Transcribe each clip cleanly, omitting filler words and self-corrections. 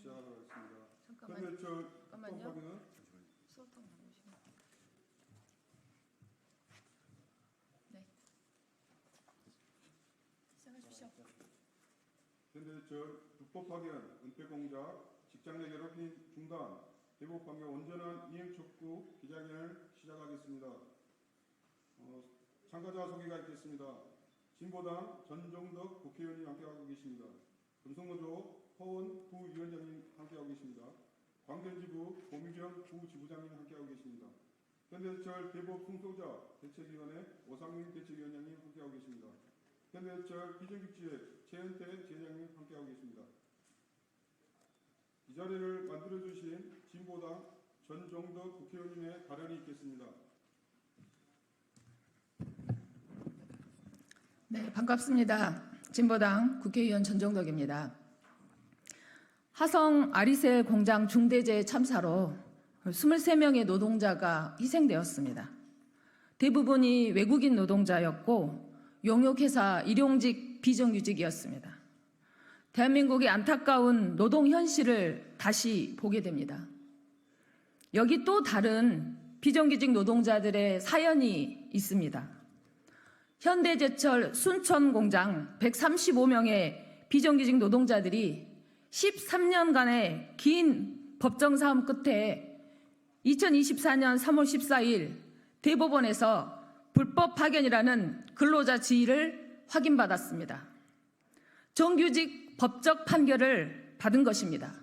시작하도록 하겠습니다. 잠깐만요. 수업하고 나오시면. 네. 시작하십시오. 현대제철 불법 파견, 은폐 공작, 직장 내 괴롭힘 중단, 대법 판결 온전한 이행 촉구 기자회견을 시작하겠습니다. 참가자 소개가 있겠습니다. 진보당 전종덕 국회의원님 함께하고 계십니다. 금속노조 허원 부위원장님 함께하고 계십니다. 광전지부 고미경 부지부장님 함께하고 계십니다. 현대제철 대법 승소자 대책위원회 오상민 대책위원장님 함께하고 계십니다. 현대제철 비정규직의 최은태 지회장님 함께하고 계십니다. 이 자리를 만들어주신 진보당 전종덕 국회의원님의 발언이 있겠습니다. 네, 반갑습니다. 진보당 국회의원 전종덕입니다. 하성 아리셀 공장 중대재해 참사로 23명의 노동자가 희생되었습니다. 대부분이 외국인 노동자였고 용역회사 일용직 비정규직이었습니다. 대한민국의 안타까운 노동 현실을 다시 보게 됩니다. 여기 또 다른 비정규직 노동자들의 사연이 있습니다. 현대제철 순천공장 135명의 비정규직 노동자들이 13년간의 긴 법정싸움 끝에 2024년 3월 14일 대법원에서 불법 파견이라는 근로자 지위를 확인받았습니다. 정규직 법적 판결을 받은 것입니다.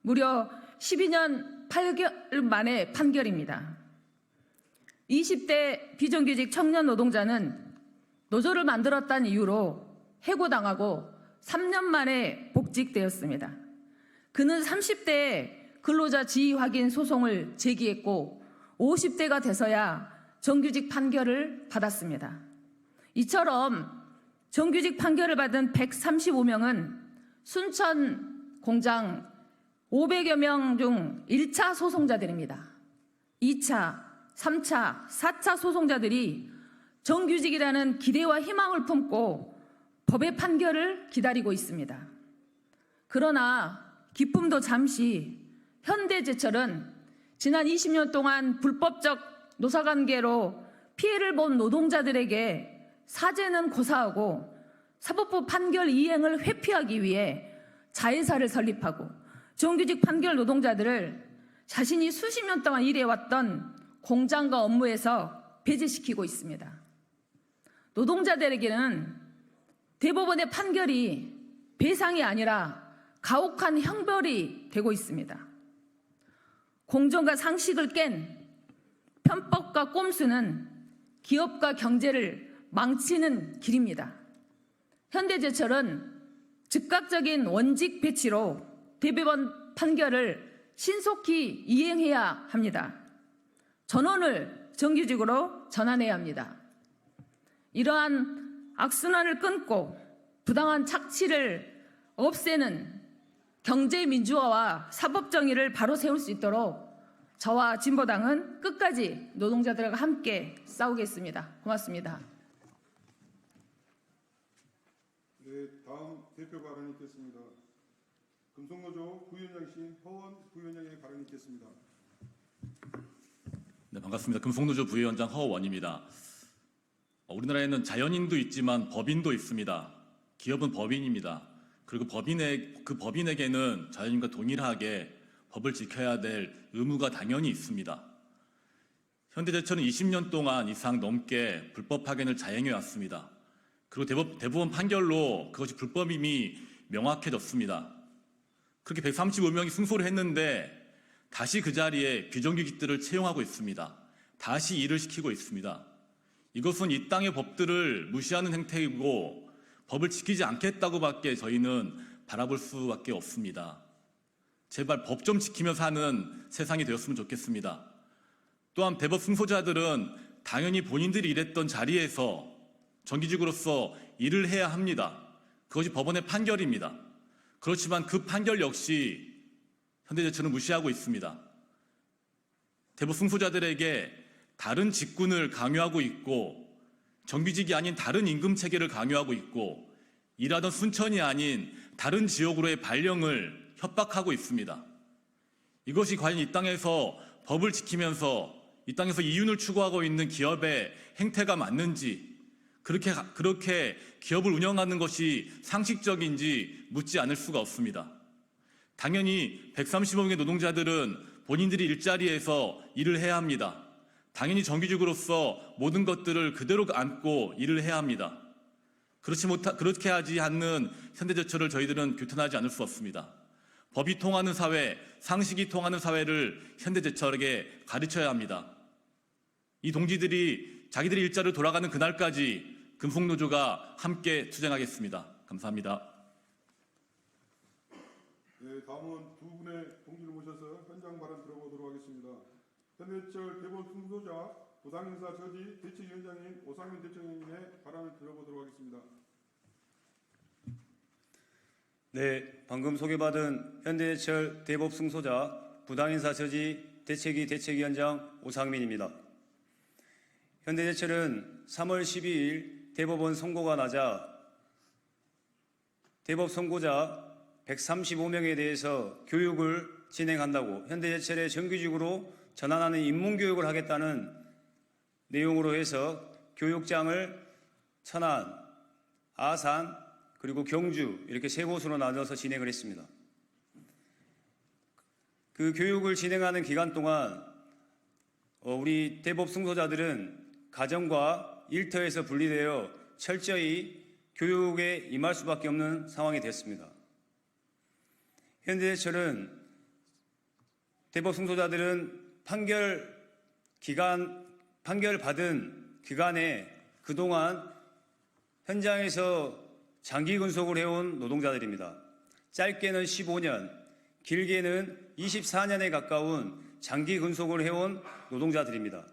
무려 12년 8개월 만의 판결입니다. 20대 비정규직 청년 노동자는 노조를 만들었다는 이유로 해고당하고 3년 만에 복직되었습니다. 그는 30대에 근로자 지위 확인 소송을 제기했고 50대가 돼서야 정규직 판결을 받았습니다. 이처럼 정규직 판결을 받은 135명은 순천 공장 500여 명 중 1차 소송자들입니다. 2차, 3차, 4차 소송자들이 정규직이라는 기대와 희망을 품고 법의 판결을 기다리고 있습니다. 그러나 기쁨도 잠시 현대제철은 지난 20년 동안 불법적 노사관계로 피해를 본 노동자들에게 사죄는 고사하고 사법부 판결 이행을 회피하기 위해 자회사를 설립하고 정규직 판결 노동자들을 자신이 수십 년 동안 일해왔던 공장과 업무에서 배제시키고 있습니다. 노동자들에게는 대법원의 판결이 배상이 아니라 가혹한 형벌이 되고 있습니다. 공정과 상식을 깬 편법과 꼼수는 기업과 경제를 망치는 길입니다. 현대제철은 즉각적인 원직 배치로 대법원 판결을 신속히 이행해야 합니다. 전원을 정규직으로 전환해야 합니다. 이러한 악순환을 끊고 부당한 착취를 없애는 경제민주화와 사법정의를 바로 세울 수 있도록 저와 진보당은 끝까지 노동자들과 함께 싸우겠습니다. 고맙습니다. 네, 다음 대표 발언이 있겠습니다. 금속노조 부위원장이신 허원 부위원장의 발언이 있겠습니다. 네, 반갑습니다. 금속노조 부위원장 허원입니다. 우리나라에는 자연인도 있지만 법인도 있습니다. 기업은 법인입니다. 그리고 그 법인에게는 자연인과 동일하게 법을 지켜야 될 의무가 당연히 있습니다. 현대제철은 20년 동안 이상 넘게 불법 파견을 자행해 왔습니다. 그리고 대법원 판결로 그것이 불법임이 명확해졌습니다. 그렇게 135명이 승소를 했는데 다시 그 자리에 비정규직들을 채용하고 있습니다. 다시 일을 시키고 있습니다. 이것은 이 땅의 법들을 무시하는 행태이고 법을 지키지 않겠다고밖에 저희는 바라볼 수밖에 없습니다. 제발 법 좀 지키며 사는 세상이 되었으면 좋겠습니다. 또한 대법 승소자들은 당연히 본인들이 일했던 자리에서 정규직으로서 일을 해야 합니다. 그것이 법원의 판결입니다. 그렇지만 그 판결 역시 현대제철은 무시하고 있습니다. 대법 승소자들에게 다른 직군을 강요하고 있고 정규직이 아닌 다른 임금 체계를 강요하고 있고 일하던 순천이 아닌 다른 지역으로의 발령을 협박하고 있습니다. 이것이 과연 이 땅에서 법을 지키면서 이 땅에서 이윤을 추구하고 있는 기업의 행태가 맞는지, 그렇게 기업을 운영하는 것이 상식적인지 묻지 않을 수가 없습니다. 당연히 135명의 노동자들은 본인들이 일자리에서 일을 해야 합니다. 당연히 정규직으로서 모든 것들을 그대로 안고 일을 해야 합니다. 그렇게 하지 않는 현대제철을 저희들은 규탄하지 않을 수 없습니다. 법이 통하는 사회, 상식이 통하는 사회를 현대제철에게 가르쳐야 합니다. 이 동지들이 자기들의 일자리로 돌아가는 그날까지 금속노조가 함께 투쟁하겠습니다. 감사합니다. 네, 다음은 두 분의 동지를 모셔서 현장 발언 들어보도록 하겠습니다. 현대제철 대법 승소자 부당행사 저지 대책위원장인 오상민 대책위원님의 발언을 들어보도록 하겠습니다. 네, 방금 소개받은 현대제철 대법 승소자 부당행사 저지 대책위 대책위원장 오상민입니다. 현대제철은 3월 12일 대법원 선고가 나자 대법 선고자 135명에 대해서 교육을 진행한다고 현대제철에 정규직으로 전환하는 입문교육을 하겠다는 내용으로 해서 교육장을 천안, 아산, 그리고 경주 이렇게 세 곳으로 나눠서 진행을 했습니다. 그 교육을 진행하는 기간 동안 우리 대법 승소자들은 가정과 일터에서 분리되어 철저히 교육에 임할 수밖에 없는 상황이 됐습니다. 현대제철은 대법 승소자들은 판결 받은 기간에 그동안 현장에서 장기 근속을 해온 노동자들입니다. 짧게는 15년, 길게는 24년에 가까운 장기 근속을 해온 노동자들입니다.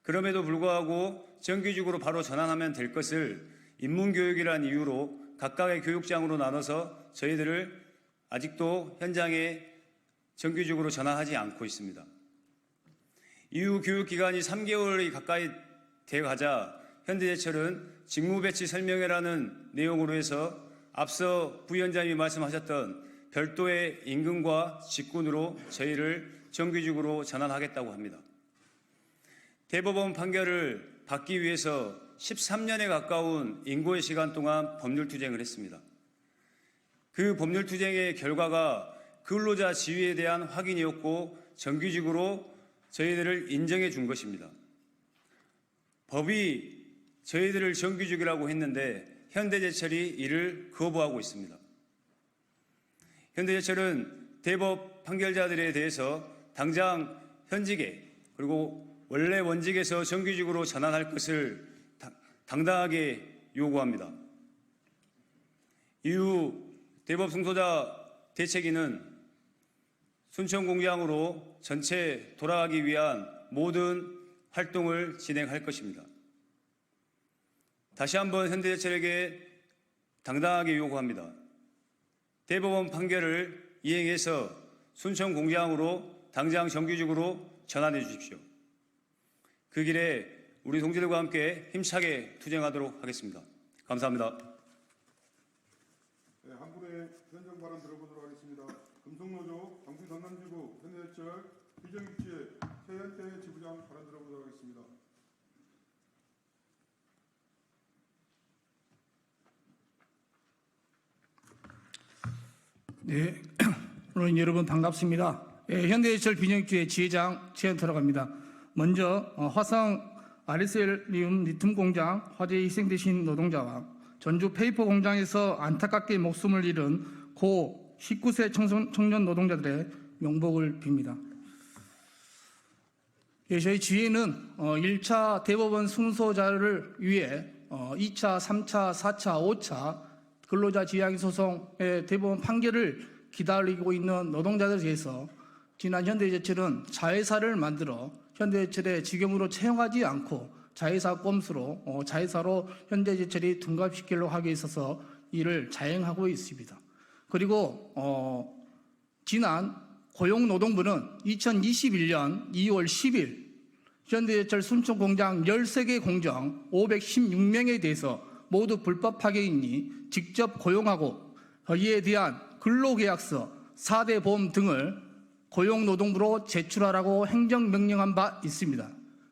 그럼에도 불구하고 정규직으로 바로 전환하면 될 것을 입문교육이라는 이유로 각각의 교육장으로 나눠서 저희들을 아직도 현장에 정규직으로 전환하지 않고 있습니다. 이후 교육기간이 3개월이 가까이 돼가자 현대제철은 직무배치 설명회라는 내용으로 해서 앞서 부위원장님이 말씀하셨던 별도의 임금과 직군으로 저희를 정규직으로 전환하겠다고 합니다. 대법원 판결을 받기 위해서 13년에 가까운 인고의 시간 동안 법률투쟁을 했습니다. 그 법률투쟁의 결과가 근로자 지위에 대한 확인이었고 정규직으로 저희들을 인정해 준 것입니다. 법이 저희들을 정규직이라고 했는데 현대제철이 이를 거부하고 있습니다. 현대제철은 대법 판결자들에 대해서 당장 현직에 그리고 원래 원직에서 정규직으로 전환할 것을 당당하게 요구합니다. 이후 대법 승소자 대책위는 순천공장으로 전체 돌아가기 위한 모든 활동을 진행할 것입니다. 다시 한번 현대제철에게 당당하게 요구합니다. 대법원 판결을 이행해서 순천공장으로 당장 정규직으로 전환해 주십시오. 그 길에 우리 동지들과 함께 힘차게 투쟁하도록 하겠습니다. 감사합니다. 네, 한 분의 현장 발언 들어보도록 하겠습니다. 금속노조 광주 전남지부 현대제철 비정규직의 최현태 지부장 발언 들어보도록 하겠습니다. 네, 오늘 여러분 반갑습니다. 현대제철 비정규직의 지회장 최현태라고 합니다. 먼저 화성 아르셀리움 리튬 공장 화재에 희생되신 노동자와 전주 페이퍼 공장에서 안타깝게 목숨을 잃은 고 19세 청년 노동자들의 명복을 빕니다. 저희 지회는 1차 대법원 승소자를 위해 2차, 3차, 4차, 5차 근로자 지향 소송의 대법원 판결을 기다리고 있는 노동자들에 대해서 지난 현대제철은 자회사를 만들어 현대제철의 직영으로 채용하지 않고 자회사 꼼수로 자회사로 현대제철이 둔갑시키려고 하기 있어서 이를 자행하고 있습니다. 그리고 지난 고용노동부는 2021년 2월 10일 현대제철 순천공장 13개 공장 516명에 대해서 모두 불법 파견인이 직접 고용하고 이에 대한 근로계약서 4대 보험 등을 고용노동부로 제출하라고 행정명령한 바 있습니다.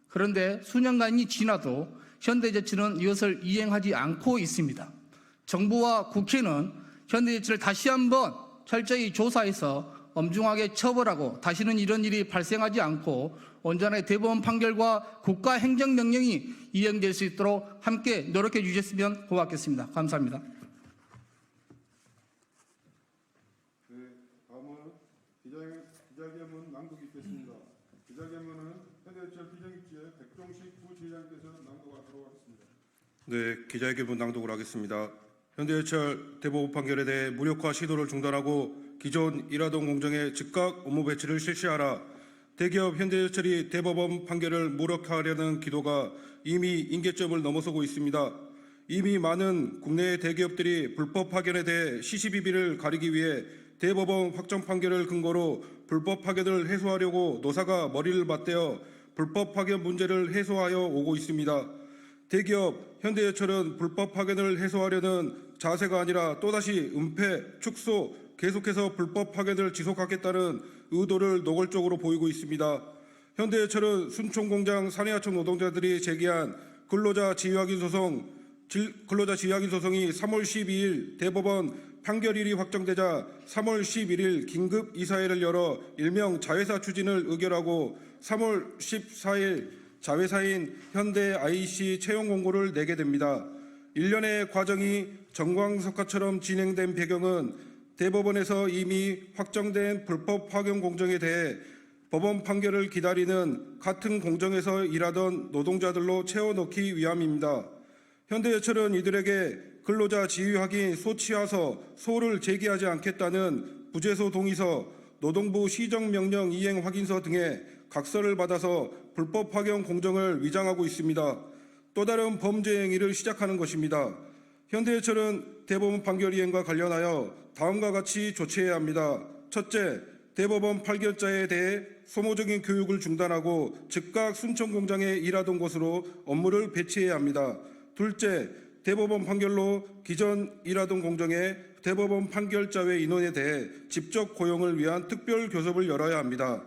그런데 수년간이 지나도 현대제철은 이것을 이행하지 않고 있습니다. 정부와 국회는 현대제철을 다시 한번 철저히 조사해서 엄중하게 처벌하고 다시는 이런 일이 발생하지 않고 온전하게 대법원 판결과 국가 행정명령이 이행될 수 있도록 함께 노력해 주셨으면 고맙겠습니다. 감사합니다. 네, 다음은 기자회견문 낭독이 있겠습니다. 기자회견문은 현대제철 비정입지의 백종식 부지회장께서 낭독하도록 하겠습니다. 네, 기자회견문 낭독을 하겠습니다. 현대제철 대법원 판결에 대해 무력화 시도를 중단하고 기존 일하던 공정에 즉각 업무 배치를 실시하라. 대기업 현대제철이 대법원 판결을 무력화하려는 기도가 이미 임계점을 넘어서고 있습니다. 이미 많은 국내 대기업들이 불법 파견에 대해 시시비비를 가리기 위해 대법원 확정 판결을 근거로 불법 파견을 해소하려고 노사가 머리를 맞대어 불법 파견 문제를 해소하여 오고 있습니다. 대기업 현대제철은 불법 파견을 해소하려는 자세가 아니라 또다시 은폐, 축소, 계속해서 불법 파견을 지속하겠다는 의도를 노골적으로 보이고 있습니다. 현대제철은 순천공장 산해하청 노동자들이 제기한 근로자 지휘확인 소송이 3월 12일 대법원 판결일이 확정되자 3월 11일 긴급 이사회를 열어 일명 자회사 추진을 의결하고 3월 14일 자회사인 현대 IC 채용 공고를 내게 됩니다. 일련의 과정이 정광석화처럼 진행된 배경은 대법원에서 이미 확정된 불법 파견 공정에 대해 법원 판결을 기다리는 같은 공정에서 일하던 노동자들로 채워넣기 위함입니다. 현대제철은 이들에게 근로자 지휘 확인 소취하서 소를 제기하지 않겠다는 부재소 동의서, 노동부 시정명령 이행 확인서 등의 각서를 받아서 불법 파견 공정을 위장하고 있습니다. 또 다른 범죄 행위를 시작하는 것입니다. 현대제철은 대법원 판결 이행과 관련하여 다음과 같이 조치해야 합니다. 첫째, 대법원 판결자에 대해 소모적인 교육을 중단하고 즉각 순천공장에 일하던 곳으로 업무를 배치해야 합니다. 둘째, 대법원 판결로 기존 일하던 공정에 대법원 판결자 외 인원에 대해 직접 고용을 위한 특별 교섭을 열어야 합니다.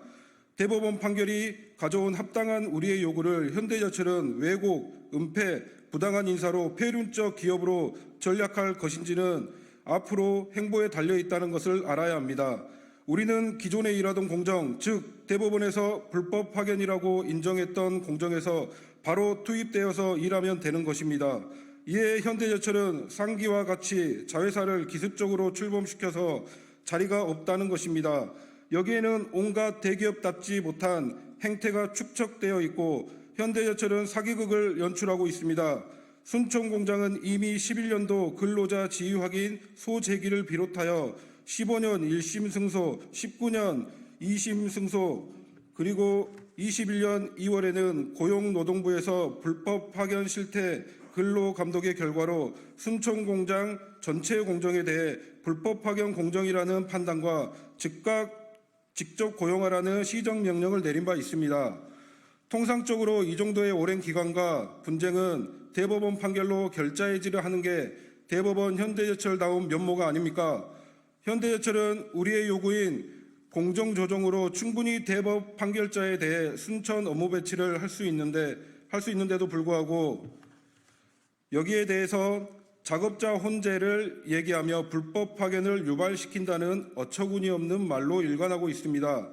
대법원 판결이 가져온 합당한 우리의 요구를 현대제철은 왜곡, 은폐, 부당한 인사로 폐륜적 기업으로 전략할 것인지는 앞으로 행보에 달려있다는 것을 알아야 합니다. 우리는 기존에 일하던 공정, 즉 대법원에서 불법 파견이라고 인정했던 공정에서 바로 투입되어서 일하면 되는 것입니다. 이에 현대제철은 상기와 같이 자회사를 기습적으로 출범시켜서 자리가 없다는 것입니다. 여기에는 온갖 대기업답지 못한 행태가 축적되어 있고 현대제철은 사기극을 연출하고 있습니다. 순천공장은 이미 11년도 근로자 지휘 확인 소제기를 비롯하여 15년 1심 승소, 19년 2심 승소, 그리고 21년 2월에는 고용노동부에서 불법 파견 실태 근로감독의 결과로 순천공장 전체 공정에 대해 불법 파견 공정이라는 판단과 즉각 직접 고용하라는 시정명령을 내린 바 있습니다. 통상적으로 이 정도의 오랜 기간과 분쟁은 대법원 판결로 결자해지를 하는 게 대법원 현대제철다운 면모가 아닙니까? 현대제철은 우리의 요구인 공정조정으로 충분히 대법 판결자에 대해 순천 업무 배치를 할 수 있는데도 불구하고 여기에 대해서 작업자 혼재를 얘기하며 불법 파견을 유발시킨다는 어처구니 없는 말로 일관하고 있습니다.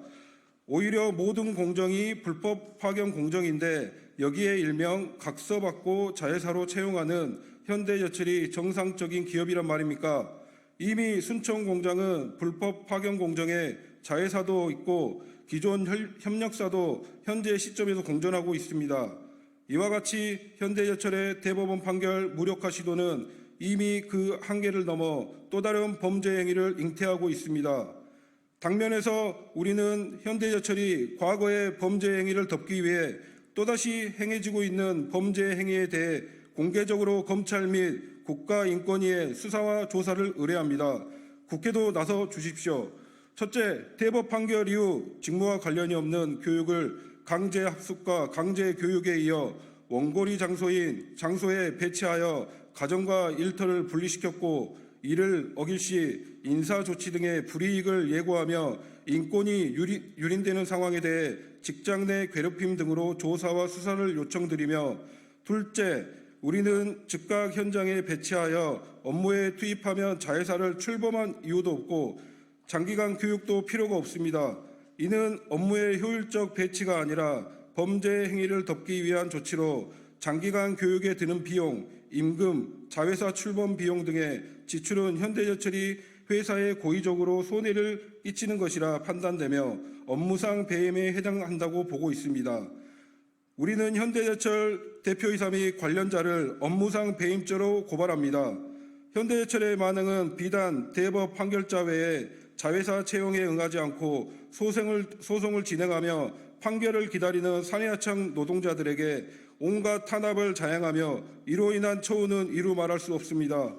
오히려 모든 공정이 불법 파견 공정인데 여기에 일명 각서받고 자회사로 채용하는 현대제철이 정상적인 기업이란 말입니까? 이미 순천공장은 불법 파견 공정에 자회사도 있고 기존 협력사도 현재 시점에서 공존하고 있습니다. 이와 같이 현대제철의 대법원 판결 무력화 시도는 이미 그 한계를 넘어 또 다른 범죄 행위를 잉태하고 있습니다. 당면에서 우리는 현대제철이 과거의 범죄 행위를 덮기 위해 또다시 행해지고 있는 범죄 행위에 대해 공개적으로 검찰 및 국가인권위에 수사와 조사를 의뢰합니다. 국회도 나서 주십시오. 첫째, 대법 판결 이후 직무와 관련이 없는 교육을 강제 합숙과 강제 교육에 이어 원고리 장소에 배치하여 가정과 일터를 분리시켰고 이를 어길 시 인사 조치 등의 불이익을 예고하며 인권이 유린되는 상황에 대해 직장 내 괴롭힘 등으로 조사와 수사를 요청드리며 둘째, 우리는 즉각 현장에 배치하여 업무에 투입하면 자회사를 출범한 이유도 없고 장기간 교육도 필요가 없습니다. 이는 업무의 효율적 배치가 아니라 범죄 행위를 덮기 위한 조치로 장기간 교육에 드는 비용, 임금, 자회사 출범 비용 등의 지출은 현대제철이 회사에 고의적으로 손해를 끼치는 것이라 판단되며 업무상 배임에 해당한다고 보고 있습니다. 우리는 현대제철 대표이사 및 관련자를 업무상 배임죄로 고발합니다. 현대제철의 반응은 비단 대법 판결자 외에 자회사 채용에 응하지 않고 소송을 진행하며 판결을 기다리는 사내하청 노동자들에게 온갖 탄압을 자행하며 이로 인한 처우는 이루 말할 수 없습니다.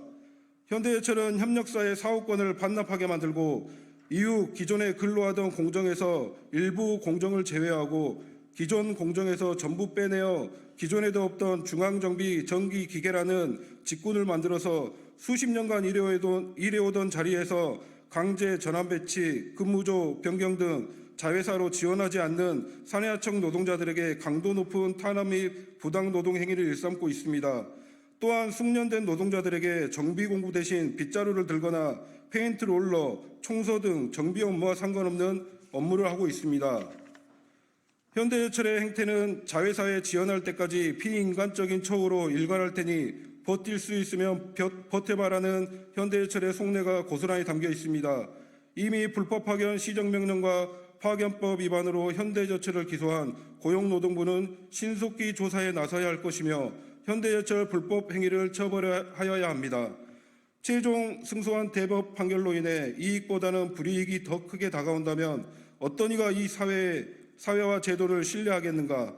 현대제철은 협력사의 사업권을 반납하게 만들고 이후 기존에 근로하던 공정에서 일부 공정을 제외하고 기존 공정에서 전부 빼내어 기존에도 없던 중앙정비 전기기계라는 직군을 만들어서 수십 년간 일해오던 자리에서 강제 전환 배치, 근무조 변경 등 자회사로 지원하지 않는 사내하청 노동자들에게 강도 높은 탄압 및 부당 노동 행위를 일삼고 있습니다. 또한 숙련된 노동자들에게 정비 공구 대신 빗자루를 들거나 페인트 롤러, 청소 등 정비 업무와 상관없는 업무를 하고 있습니다. 현대제철의 행태는 자회사에 지원할 때까지 비인간적인 처우로 일관할 테니 버틸 수 있으면 버텨봐라는 현대제철의 속내가 고스란히 담겨 있습니다. 이미 불법 파견 시정명령과 파견법 위반으로 현대제철을 기소한 고용노동부는 신속히 조사에 나서야 할 것이며 현대제철 불법 행위를 처벌하여야 합니다. 최종 승소한 대법 판결로 인해 이익보다는 불이익이 더 크게 다가온다면 어떤 이가 이 사회와 제도를 신뢰하겠는가?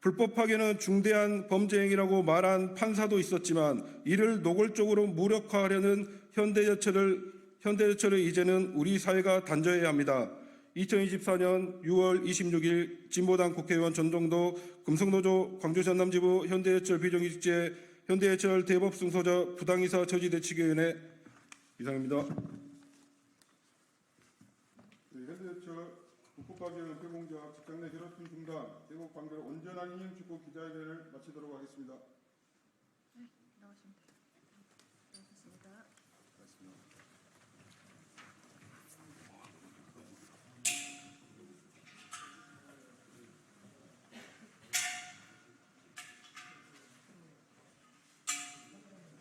불법 파견은 중대한 범죄 행위라고 말한 판사도 있었지만 이를 노골적으로 무력화하려는 현대제철을 이제는 우리 사회가 단죄해야 합니다. 2024년 6월 26일 진보당 국회의원 전종도 금속노조 광주 전남지부 현대제철 비정규직제 현대제철 대법 승소자 부당이사 처지대책위원회 이상입니다. 현대제철 불법파견 폐공자 직장 내 괴롭힘 중단 대법 판결 온전한 이행 축구 기자회견을 마치도록 하겠습니다. 나오시면 돼요. 고맙습니다.